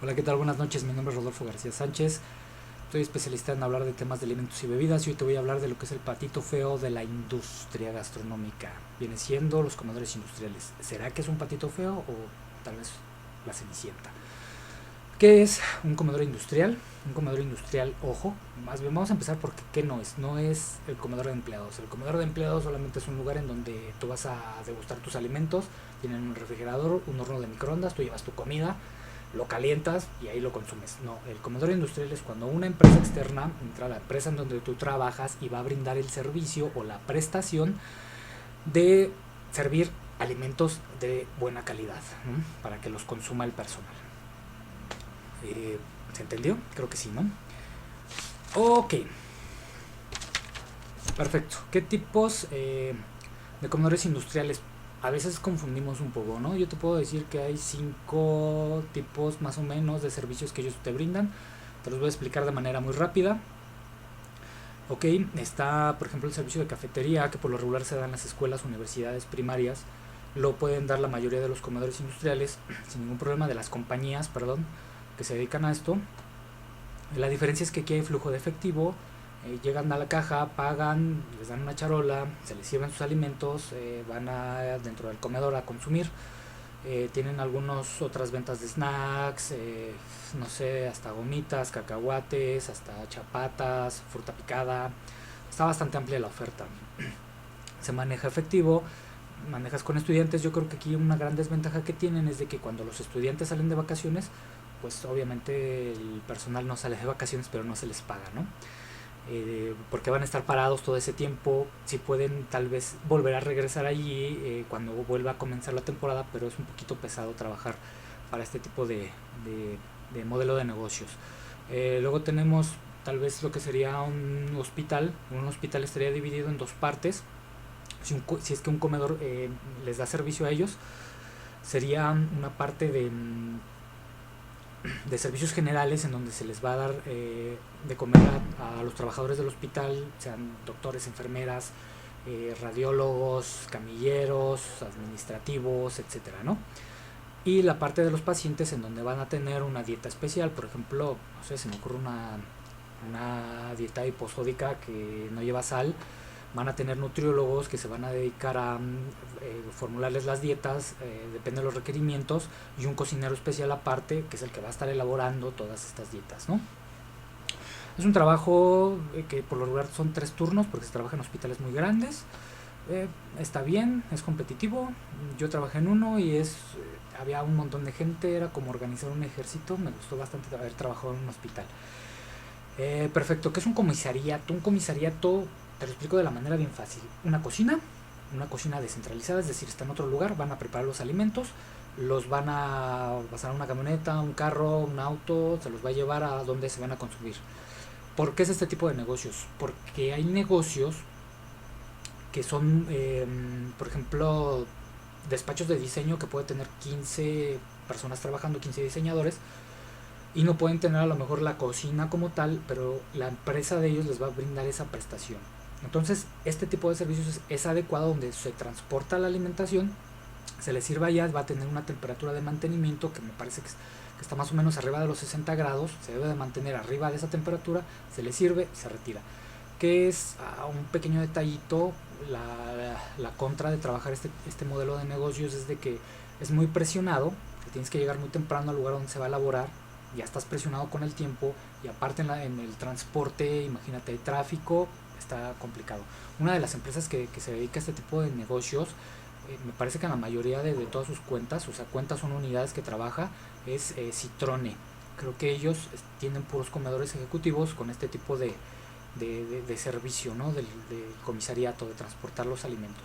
Hola, ¿qué tal? Buenas noches, mi nombre es Rodolfo García Sánchez. Soy especialista en hablar de temas de alimentos y bebidas y hoy te voy a hablar de lo que es el patito feo de la industria gastronómica. Viene siendo los comedores industriales. ¿Será que es un patito feo o tal vez la cenicienta? ¿Qué es un comedor industrial? Un comedor industrial, ojo, más bien vamos a empezar porque ¿qué no es? No es el comedor de empleados. El comedor de empleados solamente es un lugar en donde tú vas a degustar tus alimentos, tienen un refrigerador, un horno de microondas, tú llevas tu comida, lo calientas y ahí lo consumes. No, el comedor industrial es cuando una empresa externa entra a la empresa en donde tú trabajas y va a brindar el servicio o la prestación de servir alimentos de buena calidad, ¿no? Para que los consuma el personal. ¿Se entendió? Creo que sí, ¿no? Ok, perfecto. ¿Qué tipos de comedores industriales? A veces confundimos un poco, ¿no? Yo te puedo decir que hay 5 tipos más o menos de servicios que ellos te brindan. Te los voy a explicar de manera muy rápida. Ok, está por ejemplo el servicio de cafetería que por lo regular se da en las escuelas, universidades primarias. Lo pueden dar la mayoría de los comedores industriales sin ningún problema, de las compañías, perdón, que se dedican a esto. La diferencia es que aquí hay flujo de efectivo, llegan a la caja, pagan, les dan una charola, se les sirven sus alimentos, van dentro del comedor a consumir. Tienen algunas otras ventas de snacks, no sé, hasta gomitas, cacahuates, hasta chapatas, fruta picada. Está bastante amplia la oferta. Se maneja efectivo, manejas con estudiantes. Yo creo que aquí una gran desventaja que tienen es de que cuando los estudiantes salen de vacaciones, pues obviamente el personal no sale de vacaciones, pero no se les paga, ¿no? Porque van a estar parados todo ese tiempo. Si pueden tal vez volver a regresar allí cuando vuelva a comenzar la temporada, pero es un poquito pesado trabajar para este tipo de modelo de negocios. Luego tenemos tal vez lo que sería un hospital. Un hospital estaría dividido en dos partes. Si es que un comedor les da servicio a ellos, sería una parte de servicios generales en donde se les va a dar de comer a los trabajadores del hospital, sean doctores, enfermeras, radiólogos, camilleros, administrativos, etcétera, ¿no? Y la parte de los pacientes en donde van a tener una dieta especial, por ejemplo, no sé, se me ocurre una dieta hiposódica que no lleva sal. Van a tener nutriólogos que se van a dedicar a formularles las dietas, depende de los requerimientos, y un cocinero especial aparte, que es el que va a estar elaborando todas estas dietas, ¿no? Es un trabajo que por lo regular son 3 turnos, porque se trabaja en hospitales muy grandes. Está bien, es competitivo. Yo trabajé en uno y había un montón de gente, era como organizar un ejército. Me gustó bastante haber trabajado en un hospital. Perfecto, ¿qué es un comisariato? Un comisariato, te lo explico de la manera bien fácil. Una cocina descentralizada, es decir, está en otro lugar, van a preparar los alimentos, los van a pasar a una camioneta, un carro, un auto, se los va a llevar a donde se van a consumir. ¿Por qué es este tipo de negocios? Porque hay negocios que son, por ejemplo, despachos de diseño que puede tener 15 personas trabajando, 15 diseñadores, y no pueden tener a lo mejor la cocina como tal, pero la empresa de ellos les va a brindar esa prestación. Entonces, este tipo de servicios es adecuado donde se transporta la alimentación, se les sirva allá, va a tener una temperatura de mantenimiento que me parece que está más o menos arriba de los 60 grados, se debe de mantener arriba de esa temperatura, se les sirve y se retira. Que es un pequeño detallito, la contra de trabajar este modelo de negocios es de que es muy presionado, que tienes que llegar muy temprano al lugar donde se va a elaborar, ya estás presionado con el tiempo y aparte en el transporte, imagínate, hay tráfico, está complicado. Una de las empresas que se dedica a este tipo de negocios, me parece que en la mayoría de todas sus cuentas, o sea, cuentas son unidades que trabaja, es Citrone. Creo que ellos tienen puros comedores ejecutivos con este tipo de servicio, ¿no? Del comisariato, de transportar los alimentos.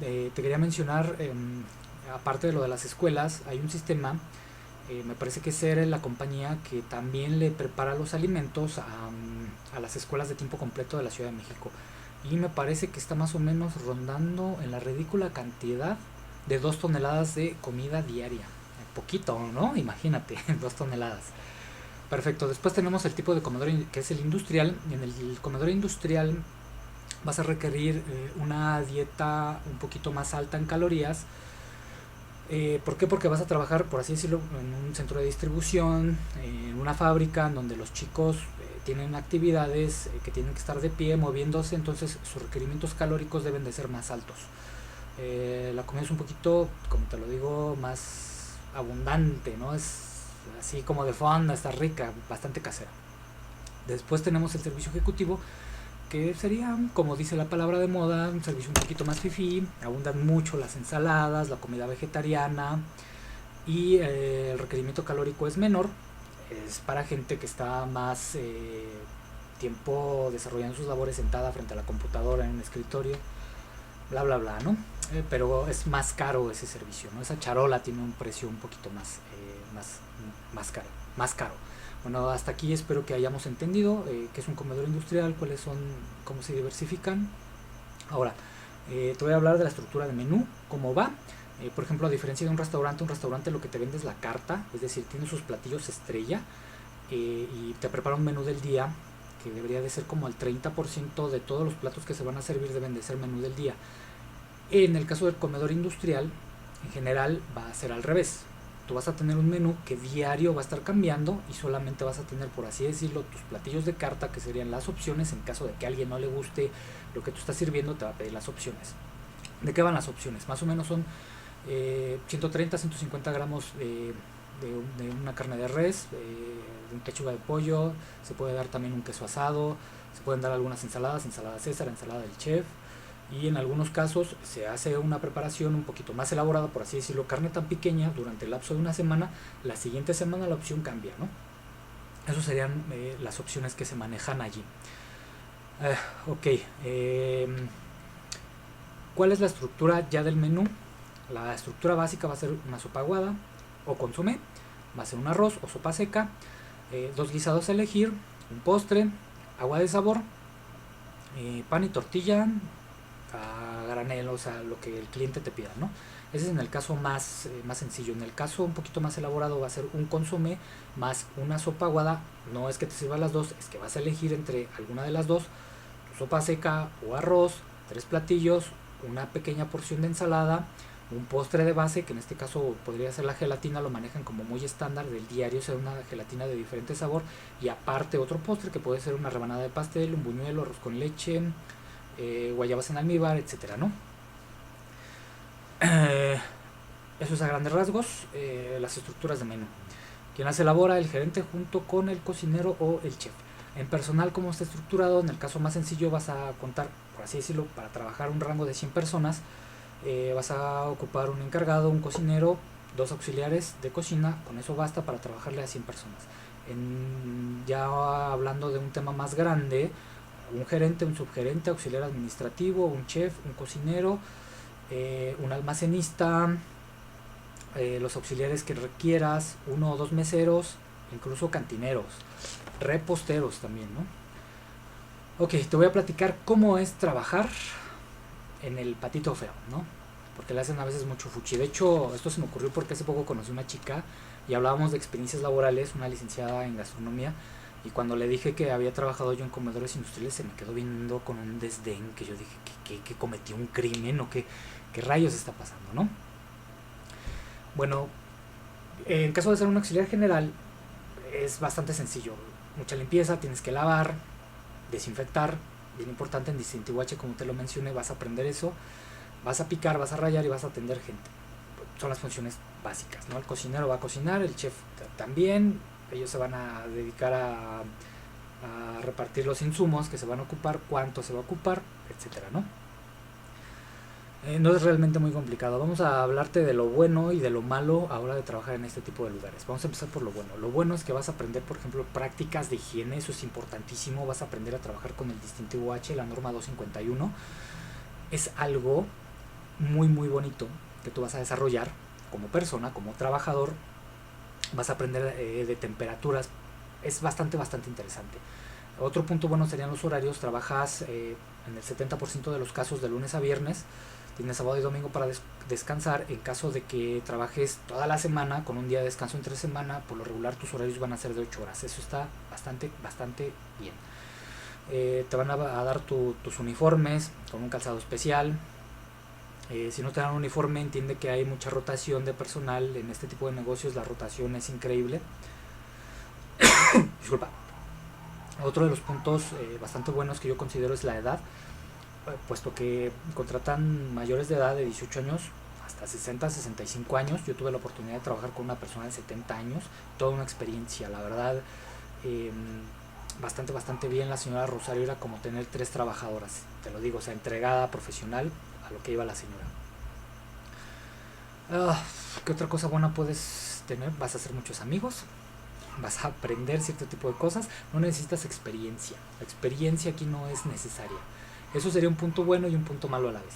Te quería mencionar, aparte de lo de las escuelas, hay un sistema, me parece que es la compañía que también le prepara los alimentos a las escuelas de tiempo completo de la Ciudad de México. Y me parece que está más o menos rondando en la ridícula cantidad de 2 toneladas de comida diaria. Poquito, ¿no? Imagínate, 2 toneladas. Perfecto, después tenemos el tipo de comedor que es el industrial. En el comedor industrial vas a requerir una dieta un poquito más alta en calorías, ¿Por qué? Porque vas a trabajar, por así decirlo, en un centro de distribución, en una fábrica en donde los chicos tienen actividades que tienen que estar de pie, moviéndose, entonces sus requerimientos calóricos deben de ser más altos. La comida es un poquito, como te lo digo, más abundante, ¿no? Es así como de fonda, está rica, bastante casera. Después tenemos el servicio ejecutivo, que sería, como dice la palabra de moda, un servicio un poquito más fifí. Abundan mucho las ensaladas, la comida vegetariana, y el requerimiento calórico es menor. Es para gente que está más tiempo desarrollando sus labores sentada frente a la computadora en un escritorio, bla bla bla, ¿no? Pero es más caro ese servicio, ¿no? Esa charola tiene un precio un poquito más caro, más caro. Bueno, hasta aquí espero que hayamos entendido qué es un comedor industrial, cuáles son, cómo se diversifican. Ahora, te voy a hablar de la estructura de menú, cómo va. Por ejemplo, a diferencia de un restaurante lo que te vende es la carta, es decir, tiene sus platillos estrella, y te prepara un menú del día, que debería de ser como el 30% de todos los platos que se van a servir deben de ser menú del día. En el caso del comedor industrial, en general va a ser al revés. Tú vas a tener un menú que diario va a estar cambiando y solamente vas a tener, por así decirlo, tus platillos de carta, que serían las opciones. En caso de que a alguien no le guste lo que tú estás sirviendo, te va a pedir las opciones. ¿De qué van las opciones? Más o menos son 130, 150 gramos de una carne de res, de un pechuga de pollo. Se puede dar también un queso asado, se pueden dar algunas ensaladas, ensalada César, ensalada del chef, y en algunos casos se hace una preparación un poquito más elaborada, por así decirlo, carne tan pequeña durante el lapso de una semana. La siguiente semana la opción cambia, ¿no? Esas serían las opciones que se manejan allí. Ok, ¿cuál es la estructura ya del menú? La estructura básica va a ser una sopa aguada o consomé, va a ser un arroz o sopa seca, dos guisados a elegir, un postre, agua de sabor, pan y tortilla a granel, o sea, lo que el cliente te pida, ¿no? Ese es en el caso más sencillo. En el caso un poquito más elaborado va a ser un consomé más una sopa aguada. No es que te sirvan las dos, es que vas a elegir entre alguna de las dos, tu sopa seca o arroz, 3 platillos, una pequeña porción de ensalada, un postre de base, que en este caso podría ser la gelatina, lo manejan como muy estándar del diario, será una gelatina de diferente sabor, y aparte otro postre que puede ser una rebanada de pastel, un buñuelo, arroz con leche, guayabas en almíbar, etcétera, ¿no? Eso es a grandes rasgos las estructuras de menú. Quien las elabora, el gerente junto con el cocinero o el chef. En personal, como está estructurado, en el caso más sencillo vas a contar, por así decirlo, para trabajar un rango de 100 personas, vas a ocupar un encargado, un cocinero, 2 auxiliares de cocina. Con eso basta para trabajarle a 100 personas. Ya hablando de un tema más grande, un gerente, un subgerente, auxiliar administrativo, un chef, un cocinero, un almacenista, los auxiliares que requieras, 1 o 2 meseros, incluso cantineros, reposteros también, ¿no? Ok, te voy a platicar cómo es trabajar en el patito feo, ¿no? Porque le hacen a veces mucho fuchi. De hecho, esto se me ocurrió porque hace poco conocí una chica y hablábamos de experiencias laborales, una licenciada en gastronomía, y cuando le dije que había trabajado yo en comedores industriales, se me quedó viendo con un desdén, que yo dije que cometí un crimen o qué rayos está pasando, ¿no? Bueno, en caso de ser un auxiliar general, es bastante sencillo. Mucha limpieza, tienes que lavar, desinfectar, bien importante en distintivo H, como te lo mencioné, vas a aprender eso, vas a picar, vas a rayar y vas a atender gente. Son las funciones básicas, ¿no? El cocinero va a cocinar, el chef también, ellos se van a dedicar a repartir los insumos que se van a ocupar, cuánto se va a ocupar, etcétera, ¿no? No es realmente muy complicado. Vamos a hablarte de lo bueno y de lo malo a la hora de trabajar en este tipo de lugares. Vamos a empezar por lo bueno. Lo bueno es que vas a aprender, por ejemplo, prácticas de higiene, eso es importantísimo. Vas a aprender a trabajar con el distintivo H, la norma 251. Es algo muy bonito que tú vas a desarrollar como persona, como trabajador. Vas a aprender de temperaturas. Es bastante interesante. Otro punto bueno serían los horarios. Trabajas en el 70% de los casos de lunes a viernes. Tienes sábado y domingo para descansar. En caso de que trabajes toda la semana con un día de descanso entre semana, por lo regular tus horarios van a ser de 8 horas. Eso está bastante bien. Te van a dar tus uniformes con un calzado especial. Si no te dan un uniforme, entiende que hay mucha rotación de personal. En este tipo de negocios la rotación es increíble. Disculpa. Otro de los puntos bastante buenos que yo considero es la edad, puesto que contratan mayores de edad de 18 años hasta 60, 65 años. Yo tuve la oportunidad de trabajar con una persona de 70 años, toda una experiencia, la verdad, eh, bastante bien. La señora Rosario era como tener 3 trabajadoras, te lo digo, o sea, entregada, profesional, a lo que iba la señora. ¿Qué otra cosa buena puedes tener? Vas a hacer muchos amigos, vas a aprender cierto tipo de cosas, no necesitas experiencia. La experiencia aquí no es necesaria. Eso sería un punto bueno y un punto malo a la vez.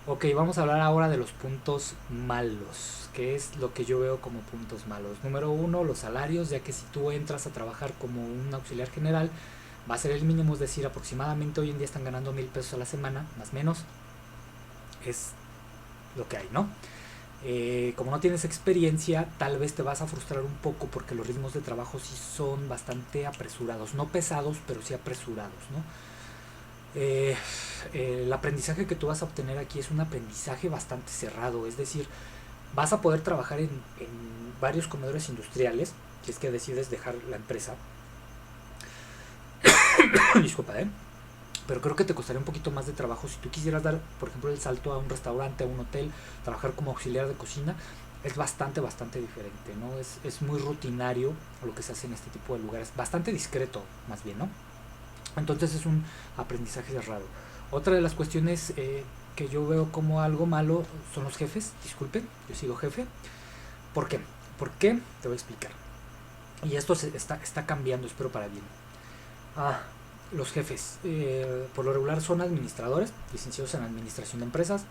Ok, vamos a hablar ahora de los puntos malos, que es lo que yo veo como puntos malos. Número 1, los salarios, ya que si tú entras a trabajar como un auxiliar general, va a ser el mínimo, es decir, aproximadamente hoy en día están ganando 1,000 pesos a la semana, más o menos, es lo que hay, ¿no? Como no tienes experiencia, tal vez te vas a frustrar un poco porque los ritmos de trabajo sí son bastante apresurados, no pesados, pero sí apresurados, ¿no? El aprendizaje que tú vas a obtener aquí es un aprendizaje bastante cerrado, es decir, vas a poder trabajar en varios comedores industriales, si es que decides dejar la empresa. Disculpa, pero creo que te costaría un poquito más de trabajo si tú quisieras dar, por ejemplo, el salto a un restaurante, a un hotel, trabajar como auxiliar de cocina. Es bastante diferente, ¿no? Es muy rutinario lo que se hace en este tipo de lugares, bastante discreto más bien, ¿no? Entonces es un aprendizaje cerrado. Otra de las cuestiones que yo veo como algo malo son los jefes. Disculpen, yo sigo jefe. ¿Por qué? ¿Por qué? Te voy a explicar. Y esto está cambiando, espero para bien. Los jefes, por lo regular son administradores, licenciados en administración de empresas.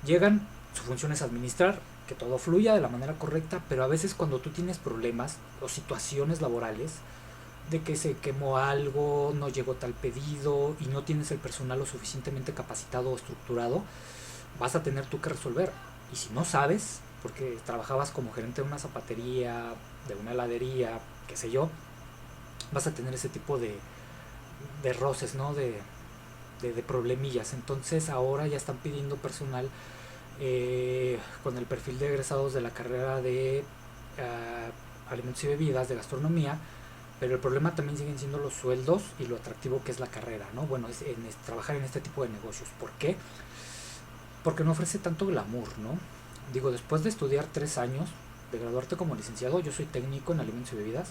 Llegan, su función es administrar, que todo fluya de la manera correcta, pero a veces cuando tú tienes problemas o situaciones laborales, de que se quemó algo, no llegó tal pedido y no tienes el personal lo suficientemente capacitado o estructurado, vas a tener tú que resolver. Y si no sabes, porque trabajabas como gerente de una zapatería, de una heladería, qué sé yo, vas a tener ese tipo de roces, ¿no? De problemillas. Entonces ahora ya están pidiendo personal con el perfil de egresados de la carrera de alimentos y bebidas, de gastronomía, pero el problema también siguen siendo los sueldos y lo atractivo que es la carrera, ¿no? Bueno, es trabajar en este tipo de negocios. ¿Por qué? Porque no ofrece tanto glamour, ¿no? Digo, después de estudiar 3 años, de graduarte como licenciado, yo soy técnico en alimentos y bebidas,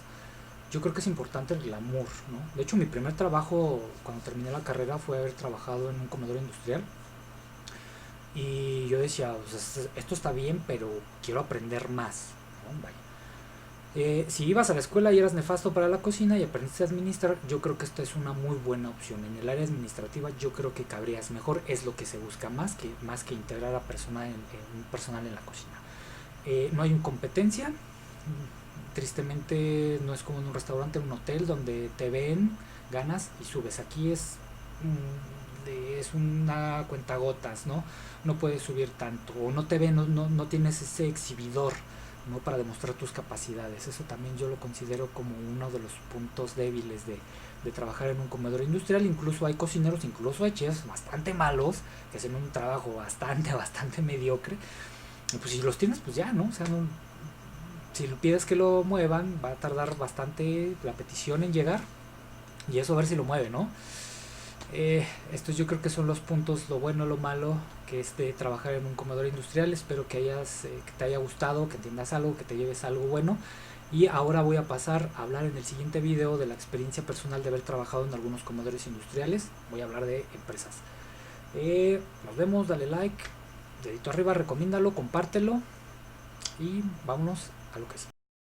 yo creo que es importante el glamour, ¿no? De hecho, mi primer trabajo cuando terminé la carrera fue haber trabajado en un comedor industrial. Y yo decía, pues, esto está bien, pero quiero aprender más, ¿no? Vaya. Si ibas a la escuela y eras nefasto para la cocina y aprendiste a administrar, yo creo que esta es una muy buena opción. En el área administrativa yo creo que cabrías mejor, es lo que se busca más que integrar a personal en la cocina. No hay competencia, tristemente no es como en un restaurante, un hotel donde te ven, ganas y subes. Aquí es una cuentagotas, ¿no? No puedes subir tanto, o no te ven, no tienes ese exhibidor, ¿no? Para demostrar tus capacidades. Eso también yo lo considero como uno de los puntos débiles de trabajar en un comedor industrial. Incluso hay cocineros, incluso hay chefs bastante malos que hacen un trabajo bastante mediocre. Y pues si los tienes, pues ya, ¿no? O sea, no, si pides que lo muevan, va a tardar bastante la petición en llegar, y eso a ver si lo mueve, ¿no? Estos yo creo que son los puntos, lo bueno, lo malo, que es de trabajar en un comedor industrial. Espero que te haya gustado, que entiendas algo, que te lleves algo bueno. Y ahora voy a pasar a hablar en el siguiente video de la experiencia personal de haber trabajado en algunos comedores industriales. Voy a hablar de empresas. Nos vemos, dale like, dedito arriba, recomiéndalo, compártelo y vámonos a lo que sigue.